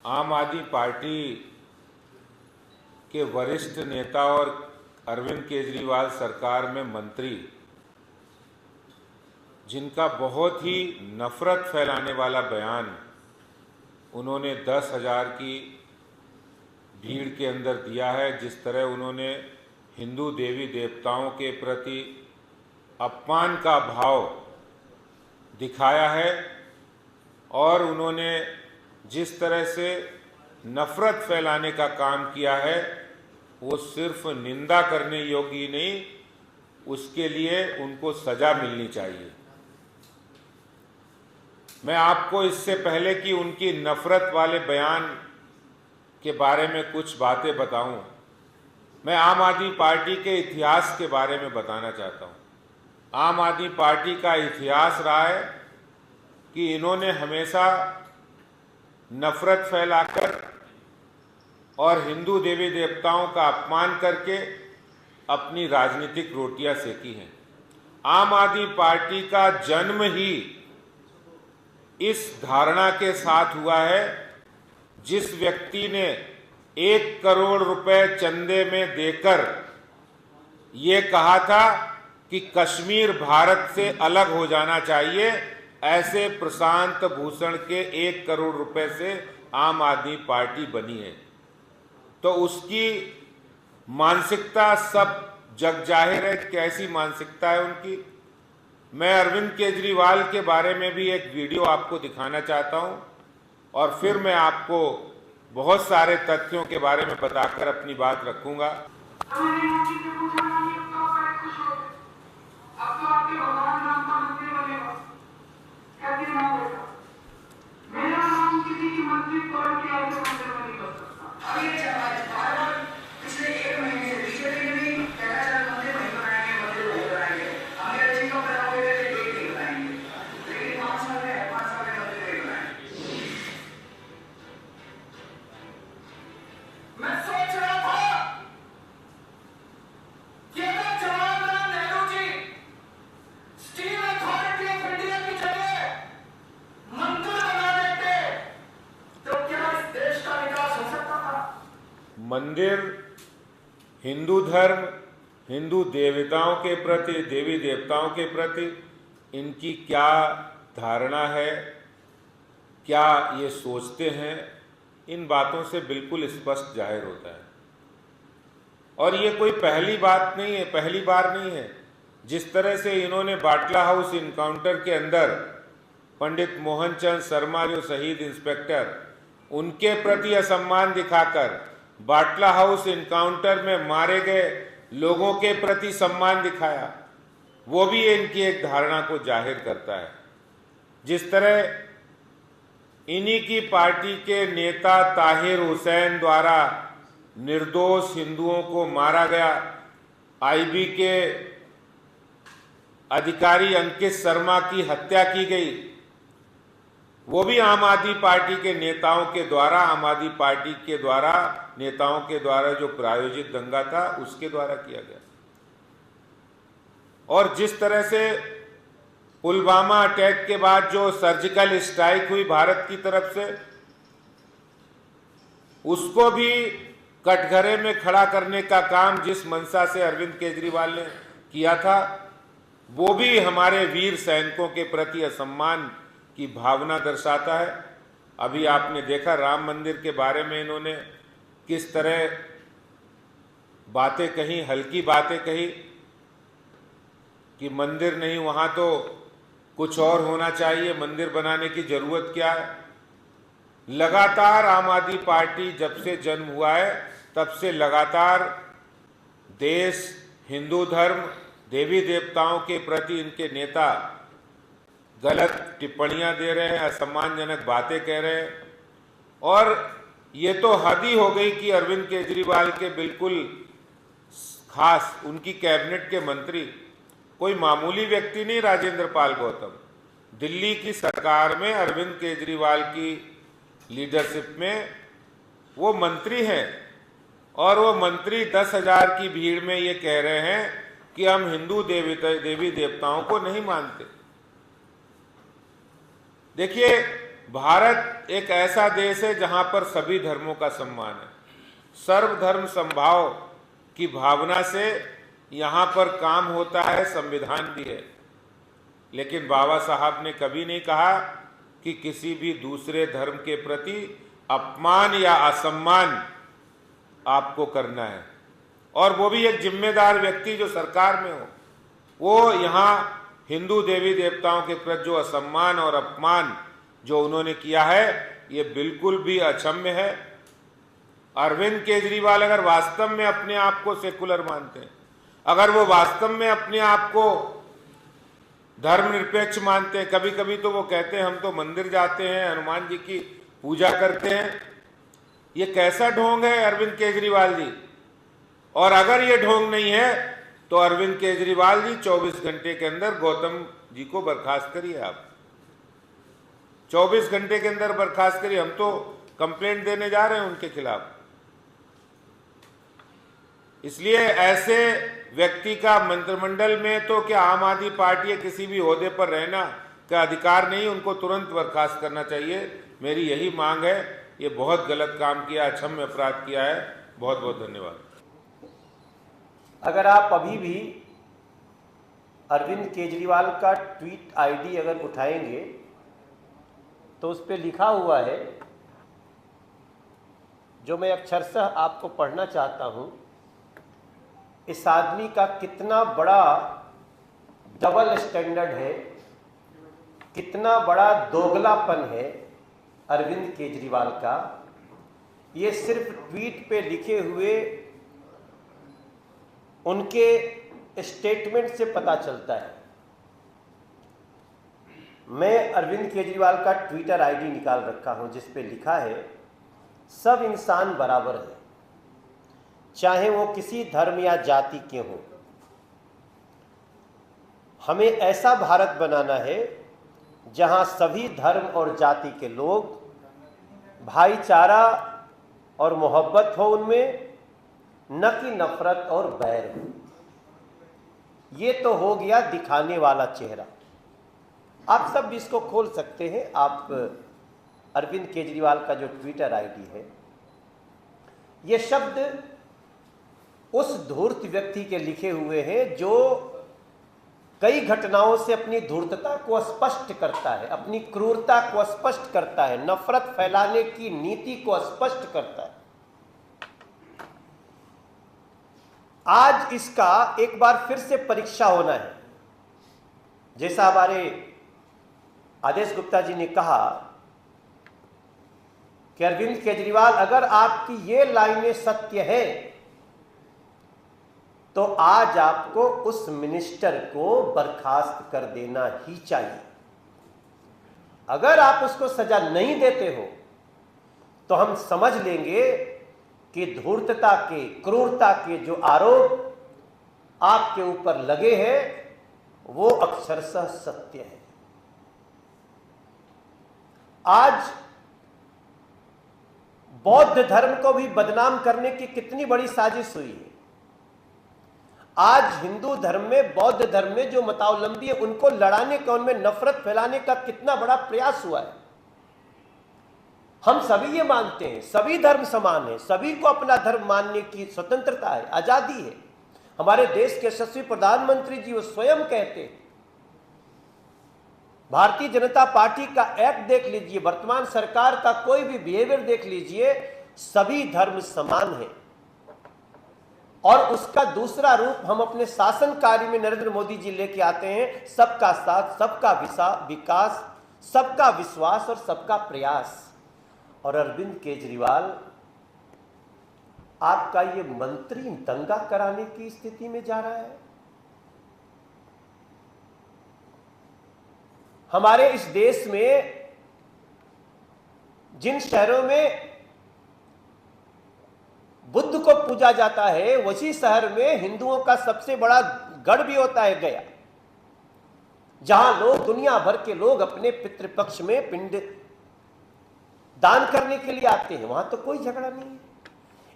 आम आदमी पार्टी के वरिष्ठ नेता और अरविंद केजरीवाल सरकार में मंत्री, जिनका बहुत ही नफरत फैलाने वाला बयान उन्होंने 10,000 की भीड़ के अंदर दिया है, जिस तरह उन्होंने हिंदू देवी देवताओं के प्रति अपमान का भाव दिखाया है और उन्होंने जिस तरह से नफरत फैलाने का काम किया है, वो सिर्फ निंदा करने योग्य ही नहीं, उसके लिए उनको सजा मिलनी चाहिए। मैं आपको इससे पहले कि उनकी नफरत वाले बयान के बारे में कुछ बातें बताऊं, मैं आम आदमी पार्टी के इतिहास के बारे में बताना चाहता हूं। आम आदमी पार्टी का इतिहास रहा है कि इन्होंने हमेशा नफरत फैलाकर और हिंदू देवी देवताओं का अपमान करके अपनी राजनीतिक रोटियां सेकी हैं। आम आदमी पार्टी का जन्म ही इस धारणा के साथ हुआ है, जिस व्यक्ति ने 1 करोड़ रुपए चंदे में देकर ये कहा था कि कश्मीर भारत से अलग हो जाना चाहिए, ऐसे प्रशांत भूषण के 1 करोड़ रुपए से आम आदमी पार्टी बनी है। तो उसकी मानसिकता सब जग जाहिर है, कैसी मानसिकता है उनकी। मैं अरविंद केजरीवाल के बारे में भी एक वीडियो आपको दिखाना चाहता हूं और फिर मैं आपको बहुत सारे तथ्यों के बारे में बताकर अपनी बात रखूंगा। मंदिर, हिंदू धर्म, हिंदू देवताओं के प्रति, देवी देवताओं के प्रति इनकी क्या धारणा है, क्या ये सोचते हैं, इन बातों से बिल्कुल स्पष्ट जाहिर होता है। और ये कोई पहली बात नहीं है, पहली बार नहीं है। जिस तरह से इन्होंने बाटला हाउस इनकाउंटर के अंदर पंडित मोहनचंद शर्मा, जो शहीद इंस्पेक्टर, उनके प्रति असम्मान दिखाकर बाटला हाउस इनकाउंटर में मारे गए लोगों के प्रति सम्मान दिखाया, वो भी इनकी एक धारणा को जाहिर करता है। जिस तरह इन्हीं की पार्टी के नेता ताहिर हुसैन द्वारा निर्दोष हिंदुओं को मारा गया, आईबी के अधिकारी अंकित शर्मा की हत्या की गई, वो भी आम आदमी पार्टी के नेताओं के द्वारा, आम आदमी पार्टी के द्वारा, नेताओं के द्वारा जो प्रायोजित दंगा था उसके द्वारा किया गया। और जिस तरह से पुलवामा अटैक के बाद जो सर्जिकल स्ट्राइक हुई भारत की तरफ से, उसको भी कटघरे में खड़ा करने का काम जिस मंशा से अरविंद केजरीवाल ने किया था, वो भी हमारे वीर सैनिकों के प्रति असम्मान की भावना दर्शाता है। अभी आपने देखा राम मंदिर के बारे में इन्होंने किस तरह बातें कही, हल्की बातें कही कि मंदिर नहीं, वहां तो कुछ और होना चाहिए, मंदिर बनाने की जरूरत क्या है। लगातार आम आदमी पार्टी जब से जन्म हुआ है तब से लगातार देश, हिंदू धर्म, देवी देवताओं के प्रति इनके नेता गलत टिप्पणियां दे रहे हैं, असम्मानजनक बातें कह रहे हैं। और ये तो हद ही हो गई कि अरविंद केजरीवाल के बिल्कुल खास उनकी कैबिनेट के मंत्री कोई मामूली व्यक्ति नहीं, राजेंद्र पाल गौतम, दिल्ली की सरकार में अरविंद केजरीवाल की लीडरशिप में वो मंत्री हैं और वो मंत्री 10,000 की भीड़ में ये कह रहे हैं कि हम हिंदू देवी देवताओं को नहीं मानते। देखिए, भारत एक ऐसा देश है जहां पर सभी धर्मों का सम्मान है। सर्वधर्म समभाव की भावना से यहाँ पर काम होता है, संविधान भी है। लेकिन बाबा साहब ने कभी नहीं कहा कि किसी भी दूसरे धर्म के प्रति अपमान या असम्मान आपको करना है, और वो भी एक जिम्मेदार व्यक्ति जो सरकार में हो। वो यहाँ हिंदू देवी देवताओं के प्रति जो असम्मान और अपमान जो उन्होंने किया है, ये बिल्कुल भी अक्षम्य है। अरविंद केजरीवाल अगर वास्तव में अपने आप को सेकुलर मानते हैं, अगर वो वास्तव में अपने आप को धर्मनिरपेक्ष मानते हैं, कभी कभी तो वो कहते हैं हम तो मंदिर जाते हैं, हनुमान जी की पूजा करते हैं। ये कैसा ढोंग है अरविंद केजरीवाल जी? और अगर ये ढोंग नहीं है तो अरविंद केजरीवाल जी 24 घंटे के अंदर गौतम जी को बर्खास्त करिए। आप 24 घंटे के अंदर बर्खास्त करिए। हम तो कंप्लेंट देने जा रहे हैं उनके खिलाफ। इसलिए ऐसे व्यक्ति का मंत्रिमंडल में तो क्या आम आदमी पार्टी या किसी भी ओहदे पर रहना का अधिकार नहीं, उनको तुरंत बर्खास्त करना चाहिए। मेरी यही मांग है। ये बहुत गलत काम किया, अक्षम्य अपराध किया है। बहुत बहुत धन्यवाद। अगर आप अभी भी अरविंद केजरीवाल का ट्वीट आईडी अगर उठाएंगे तो उस पर लिखा हुआ है, जो मैं अक्षरशः आपको पढ़ना चाहता हूं। इस आदमी का कितना बड़ा डबल स्टैंडर्ड है, कितना बड़ा दोगलापन है अरविंद केजरीवाल का। ये सिर्फ ट्वीट पे लिखे हुए उनके स्टेटमेंट से पता चलता है। मैं अरविंद केजरीवाल का ट्विटर आईडी निकाल रखा हूं, जिस पे लिखा है, सब इंसान बराबर है, चाहे वो किसी धर्म या जाति के हों। हमें ऐसा भारत बनाना है जहां सभी धर्म और जाति के लोग भाईचारा और मोहब्बत हो उनमें, न कि नफरत और बैर हो। ये तो हो गया दिखाने वाला चेहरा। आप सब भी इसको खोल सकते हैं। आप अरविंद केजरीवाल का जो ट्विटर आईडी है, ये शब्द उस धूर्त व्यक्ति के लिखे हुए हैं जो कई घटनाओं से अपनी धूर्तता को स्पष्ट करता है, अपनी क्रूरता को स्पष्ट करता है, नफरत फैलाने की नीति को स्पष्ट करता है। आज इसका एक बार फिर से परीक्षा होना है। जैसा हमारे आदेश गुप्ता जी ने कहा कि अरविंद केजरीवाल, अगर आपकी ये लाइनें सत्य है तो आज आपको उस मिनिस्टर को बर्खास्त कर देना ही चाहिए। अगर आप उसको सजा नहीं देते हो तो हम समझ लेंगे कि धूर्तता के, क्रूरता के जो आरोप आपके ऊपर लगे हैं वो अक्षरशः सत्य है। आज बौद्ध धर्म को भी बदनाम करने की कितनी बड़ी साजिश हुई है। आज हिंदू धर्म में, बौद्ध धर्म में जो मतावलंबी है उनको लड़ाने का, उनमें नफरत फैलाने का कितना बड़ा प्रयास हुआ है। हम सभी ये मानते हैं सभी धर्म समान है, सभी को अपना धर्म मानने की स्वतंत्रता है, आजादी है। हमारे देश के यशस्वी प्रधानमंत्री जी वो स्वयं कहते हैं। भारतीय जनता पार्टी का एक्ट देख लीजिए, वर्तमान सरकार का कोई भी बिहेवियर देख लीजिए, सभी धर्म समान है। और उसका दूसरा रूप हम अपने शासन कार्य में नरेंद्र मोदी जी लेके आते हैं, सबका साथ, सबका विकास, सबका विश्वास और सबका प्रयास। और अरविंद केजरीवाल आपका ये मंत्री दंगा कराने की स्थिति में जा रहा है। हमारे इस देश में जिन शहरों में बुद्ध को पूजा जाता है, उसी शहर में हिंदुओं का सबसे बड़ा गढ़ भी होता है, गया, जहां लोग, दुनिया भर के लोग अपने पितृपक्ष में पिंड दान करने के लिए आते हैं। वहां तो कोई झगड़ा नहीं है।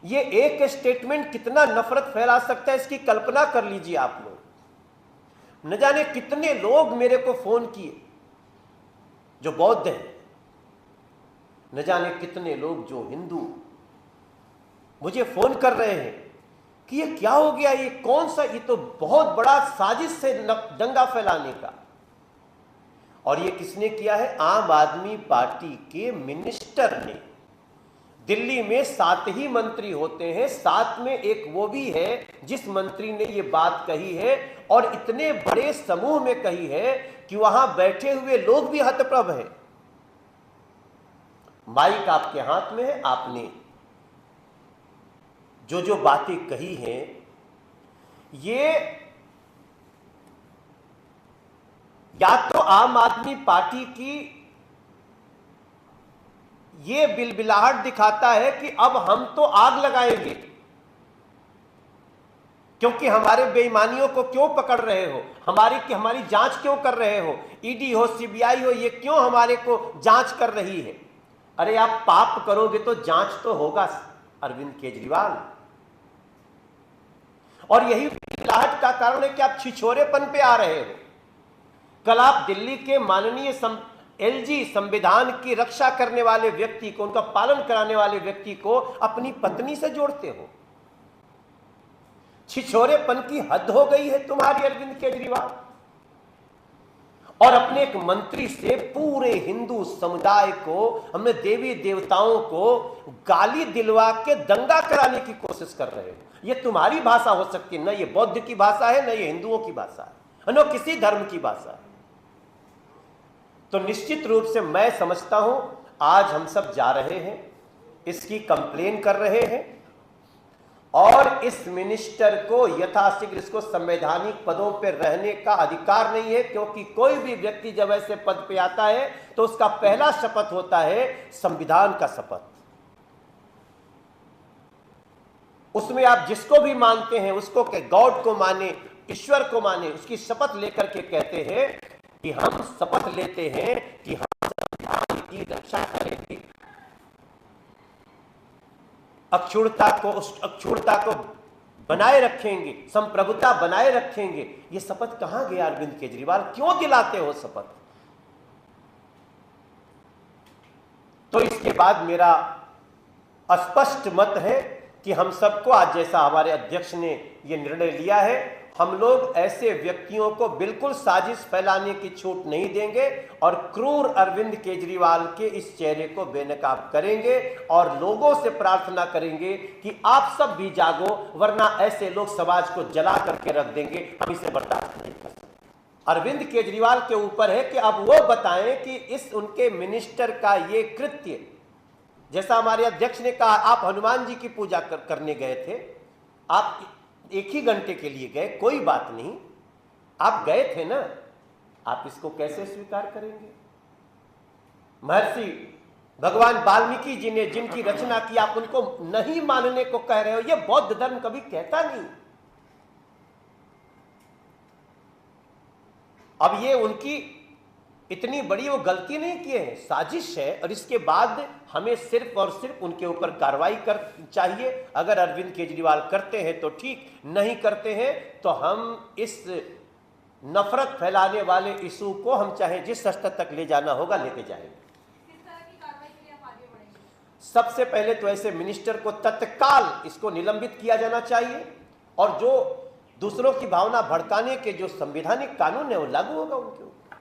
ये एक स्टेटमेंट कितना नफरत फैला सकता है, इसकी कल्पना कर लीजिए आप लोग। न जाने कितने लोग मेरे को फोन किए जो बौद्ध हैं, न जाने कितने लोग जो हिंदू मुझे फोन कर रहे हैं कि ये क्या हो गया, ये कौन सा, ये तो बहुत बड़ा साजिश है दंगा फैलाने का। और ये किसने किया है? आम आदमी पार्टी के मिनिस्टर ने। दिल्ली में 7 ही मंत्री होते हैं, 7 में एक वो भी है जिस मंत्री ने ये बात कही है, और इतने बड़े समूह में कही है कि वहां बैठे हुए लोग भी हतप्रभ हैं। माइक आपके हाथ में है, आपने जो जो बातें कही हैं, ये या तो आम आदमी पार्टी की ये बिलबिलाहट दिखाता है कि अब हम तो आग लगाएंगे, क्योंकि हमारे बेईमानियों को क्यों पकड़ रहे हो, हमारी जांच क्यों कर रहे हो, ईडी हो सीबीआई हो, ये क्यों हमारे को जांच कर रही है। अरे आप पाप करोगे तो जांच तो होगा अरविंद केजरीवाल। और यही बिलबिलाहट का कारण है कि आप छिछोरेपन पे आ रहे हो। कल आप दिल्ली के माननीय एलजी संविधान की रक्षा करने वाले व्यक्ति को, उनका पालन कराने वाले व्यक्ति को अपनी पत्नी से जोड़ते हो। छिछोरेपन की हद हो गई है तुम्हारी अरविंद केजरीवाल। और अपने एक मंत्री से पूरे हिंदू समुदाय को, हमने देवी देवताओं को गाली दिलवा के दंगा कराने की कोशिश कर रहे हो। ये तुम्हारी भाषा हो सकती है, न ये बौद्ध की भाषा है, न ये हिंदुओं की भाषा है, न किसी धर्म की भाषा है। तो निश्चित रूप से मैं समझता हूं आज हम सब जा रहे हैं, इसकी कंप्लेन कर रहे हैं, और इस मिनिस्टर को यथाशीघ्र इसको संवैधानिक पदों पर रहने का अधिकार नहीं है, क्योंकि कोई भी व्यक्ति जब ऐसे पद पे आता है तो उसका पहला शपथ होता है संविधान का शपथ। उसमें आप जिसको भी मानते हैं, उसको गॉड को माने, ईश्वर को माने, उसकी शपथ लेकर के कहते हैं कि हम शपथ लेते हैं कि हम संविधान की रक्षा करेंगे, उस अक्षुण्णता को बनाए रखेंगे, संप्रभुता बनाए रखेंगे। ये शपथ कहां गया अरविंद केजरीवाल? क्यों दिलाते हो शपथ? तो इसके बाद मेरा स्पष्ट मत है कि हम सबको, आज जैसा हमारे अध्यक्ष ने ये निर्णय लिया है, हम लोग ऐसे व्यक्तियों को बिल्कुल साजिश फैलाने की छूट नहीं देंगे और क्रूर अरविंद केजरीवाल के इस चेहरे को बेनकाब करेंगे और लोगों से प्रार्थना करेंगे कि आप सब भी जागो, वरना ऐसे लोग समाज को जला करके रख देंगे। हम इसे बर्दाश्त नहीं कर सकते। अरविंद केजरीवाल के ऊपर है कि अब वो बताएं कि इस उनके मिनिस्टर का ये कृत्य, जैसा हमारे अध्यक्ष ने कहा, आप हनुमान जी की पूजा करने गए थे, आप 1 ही घंटे के लिए गए, कोई बात नहीं, आप गए थे ना, आप इसको कैसे स्वीकार करेंगे? महर्षि भगवान वाल्मीकि जी ने जिनकी रचना की, आप उनको नहीं मानने को कह रहे हो। यह बौद्ध धर्म कभी कहता नहीं। अब ये उनकी इतनी बड़ी वो गलती नहीं किए हैं, साजिश है, और इसके बाद हमें सिर्फ और सिर्फ उनके ऊपर कार्रवाई कर चाहिए। अगर अरविंद केजरीवाल करते हैं तो ठीक, नहीं करते हैं तो हम इस नफरत फैलाने वाले इशू को हम चाहे जिस स्तर तक ले जाना होगा लेके जाएंगे। किस तरह की कार्रवाई के लिए आप आगे बढ़ेंगे? सबसे पहले तो ऐसे मिनिस्टर को तत्काल इसको निलंबित किया जाना चाहिए, और जो दूसरों की भावना भड़काने के जो संवैधानिक कानून है वो लागू होगा उनके ऊपर।